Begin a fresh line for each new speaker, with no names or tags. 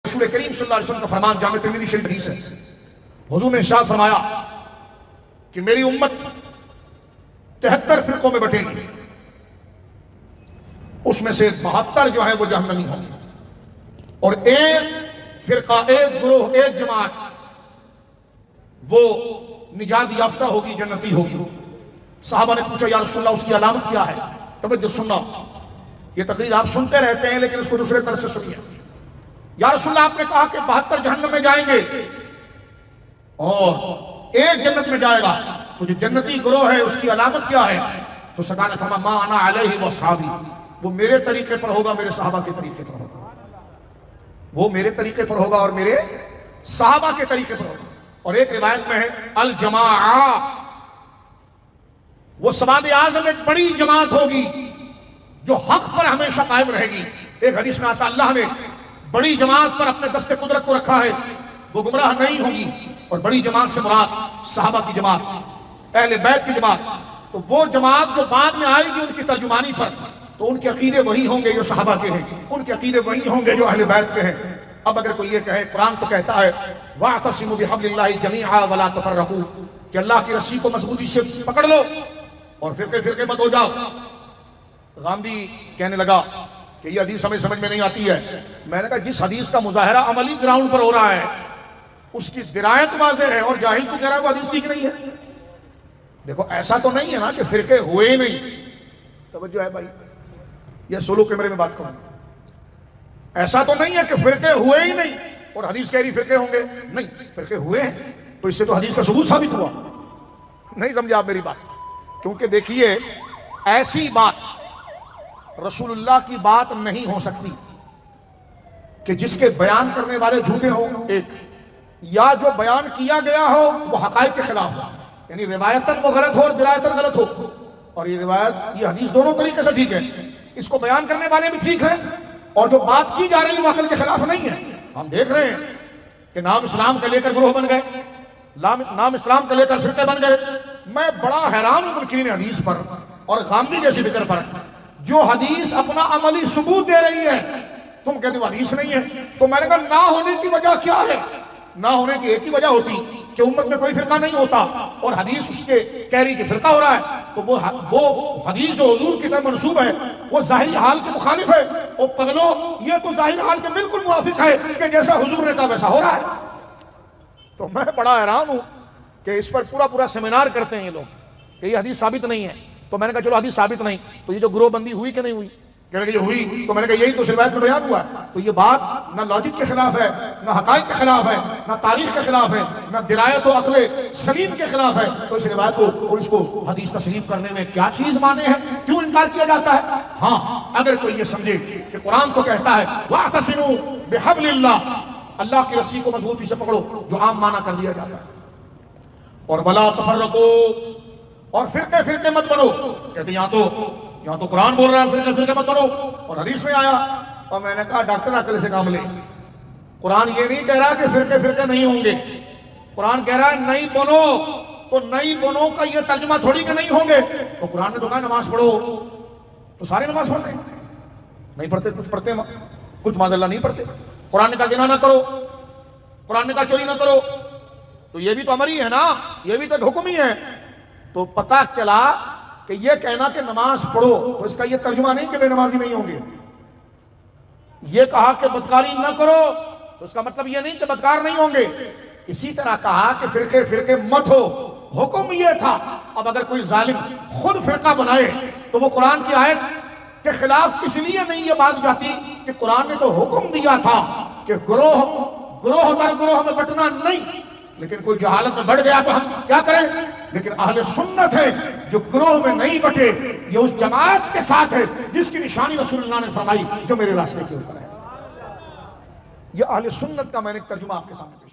رسول کریم صلی اللہ علیہ وسلم کا فرمان جامع ترمذی شریف حدیث ہے، حضور نے ارشاد فرمایا کہ میری امت 73 فرقوں میں بٹے گی، اس میں سے 72 جو ہیں وہ جہنمی ہوں گے، اور ایک فرقہ، ایک گروہ، ایک جماعت وہ نجات یافتہ ہوگی، جنتی ہوگی۔ صحابہ نے پوچھا یا رسول اللہ اس کی علامت کیا ہے؟ توجہ سننا، یہ تقریر آپ سنتے رہتے ہیں لیکن اس کو دوسرے طرح سے سنیے۔ یا رسول اللہ آپ نے کہا کہ 72 جہنم میں جائیں گے اور ایک جنت میں جائے گا، تو جو جنتی گروہ ہے اس کی علامت کیا ہے؟ تو سرکار نے فرمایا ما انا علیہ واصحابی، وہ میرے طریقے پر ہوگا، میرے صحابہ کے طریقے پر ہوگا، وہ میرے طریقے پر ہوگا اور میرے صحابہ کے طریقے پر ہوگا۔ اور ایک روایت میں ہے الجماعہ، وہ سواد اعظم ایک بڑی جماعت ہوگی جو حق پر ہمیشہ قائم رہے گی۔ ایک حدیث میں آتا اللہ نے بڑی جماعت پر اپنے دست قدرت کو رکھا ہے، وہ گمراہ نہیں ہوگی، اور بڑی جماعت سے مراد صحابہ کی جماعت، اہل بیت کی جماعت۔ تو وہ جماعت جو بعد میں آئے گی ان کی ترجمانی پر، تو ان کے عقیدے وہی ہوں گے جو صحابہ کے ہیں، ان کے عقیدے وہی ہوں گے جو اہل بیت کے ہیں۔ اب اگر کوئی یہ کہے، قرآن تو کہتا ہے وَاعْتَصِمُوا بِحَبْلِ اللَّهِ جَمِيعًا وَلَا تَفَرَّقُوا، کہ اللہ کی رسی کو مضبوطی سے پکڑ لو اور فرقے فرقے مت ہو جاؤ۔ غامدی کہنے لگا کہ یہ حدیث ہمیں سمجھ میں نہیں آتی ہے۔ میں نے کہا جس حدیث کا مظاہرہ عملی گراؤنڈ پر ہو رہا ہے اس کی درایت واضح ہے، اور جاہل تو کہہ رہا ہے وہ حدیث ٹھیک نہیں ہے۔ دیکھو ایسا تو نہیں ہے نا کہ فرقے ہوئے ہی نہیں، توجہ ہے بھائی، یہ سولو کیمرے میں بات کروں، ایسا تو نہیں ہے کہ فرقے ہوئے ہی نہیں اور حدیث کہہ رہی فرقے ہوں گے، نہیں، فرقے ہوئے ہیں، تو اس سے تو حدیث کا ثبوت ثابت ہوا۔ نہیں سمجھا آپ میری بات؟ کیونکہ دیکھیے ایسی بات رسول اللہ کی بات نہیں ہو سکتی کہ جس کے بیان کرنے والے جھوٹے ہوں، ایک، یا جو بیان کیا گیا ہو وہ حقائق کے خلاف ہو، یعنی روایتاً وہ غلط ہو اور درایتاً غلط ہو۔ اور یہ روایت، یہ حدیث دونوں طریقے سے ٹھیک ہے، اس کو بیان کرنے والے بھی ٹھیک ہیں، اور جو بات کی جا رہی ہے وہ عقل کے خلاف نہیں ہے۔ ہم دیکھ رہے ہیں کہ نام اسلام کا لے کر گروہ بن گئے، نام اسلام کا لے کر فرقے بن گئے۔ میں بڑا حیران ہوں منکرین حدیث پر اور غامدی جیسی فکر پر، جو حدیث اپنا عملی ثبوت دے رہی ہے، تم کہتے ہو حدیث نہیں ہے۔ تو میں نے کہا نہ ہونے کی وجہ کیا ہے؟ نہ ہونے کی ایک ہی وجہ ہوتی کہ امت میں کوئی فرقہ نہیں ہوتا، اور حدیث اس کے کہہ رہی کہ فرقہ ہو رہا ہے، تو وہ حدیث جو حضور کی طرف منسوب ہے وہ ظاہری حال کے مخالف ہے۔ اور پگلو، یہ تو ظاہر حال کے بالکل موافق ہے کہ جیسا حضور نے کہا ویسا ہو رہا ہے۔ تو میں بڑا حیران ہوں کہ اس پر پورا سیمینار کرتے ہیں یہ لوگ کہ یہ حدیث ثابت نہیں ہے۔ تو میں نے کہا چلو حدیث ثابت نہیں، تو یہ جو گروہ بندی ہوئی کہ نہیں ہوئی؟ کہنے کہ یہ ہوئی، تو میں نے کہا یہی تو روایت میں بیان ہوا ہے۔ تو یہ بات نہ لاجک کے خلاف ہے، نہ حقائق کے خلاف ہے، نہ تاریخ کے خلاف ہے، نہ درایت و عقل سلیم کے خلاف ہے۔ تو اس روایت کو اور اس کو حدیث تسلیم کرنے میں کیا چیز مانے ہیں؟ کیوں انکار کیا جاتا ہے؟ ہاں، اگر کوئی یہ سمجھے کہ قرآن تو کہتا ہے وَاعْتَصِمُوا بِحَبْلِ اللَّهِ، اللہ کی رسی کو مضبوطی سے پکڑو، جو عام معنی کر دیا جاتا ہے، اور وَلَا تَفَرَّقُوا، اور فرقے فرقے مت بنو۔ کہتے ہیں یہاں تو قرآن بول رہا ہے فرقے فرقے مت بنو، اور حدیث میں آیا۔ اور میں نے کہا ڈاکٹر عقل سے کام لے، قرآن یہ نہیں کہہ رہا کہ فرقے فرقے نہیں ہوں گے، قرآن کہہ رہا ہے نہیں بنو۔ تو نہیں بنو کا یہ ترجمہ تھوڑی کہ نہیں ہوں گے۔ تو قرآن نے تو کہا نماز پڑھو، تو سارے نماز پڑھتے ہیں؟ نہیں پڑھتے، کچھ پڑھتے ہیں، کچھ معاذ اللہ نہیں پڑھتے۔ قرآن نے کہا زنا نہ کرو، قرآن نے کہا چوری نہ کرو، تو یہ بھی تو امر ہی ہے نا، یہ بھی تو ایک حکم ہی ہے۔ تو پتہ چلا کہ یہ کہنا کہ نماز پڑھو، تو اس کا یہ ترجمہ نہیں کہ بے نمازی نہیں ہوں گے۔ یہ کہا کہ بدکاری نہ کرو، تو اس کا مطلب یہ نہیں کہ بدکار نہیں ہوں گے۔ اسی طرح کہا کہ فرقے فرقے مت ہو، حکم یہ تھا۔ اب اگر کوئی ظالم خود فرقہ بنائے تو وہ قرآن کی آیت کے خلاف اس لیے نہیں یہ بات جاتی کہ قرآن نے تو حکم دیا تھا کہ گروہ در گروہ میں بٹنا نہیں، لیکن کوئی جہالت میں بڑھ گیا تو ہم کیا کریں؟ لیکن اہل سنت ہے جو گروہ میں نہیں بٹے، یہ اس جماعت کے ساتھ ہے جس کی نشانی رسول اللہ نے فرمائی جو میرے راستے کے اوپر ہے۔ یہ اہل سنت کا میں نے ترجمہ آپ کے سامنے پیش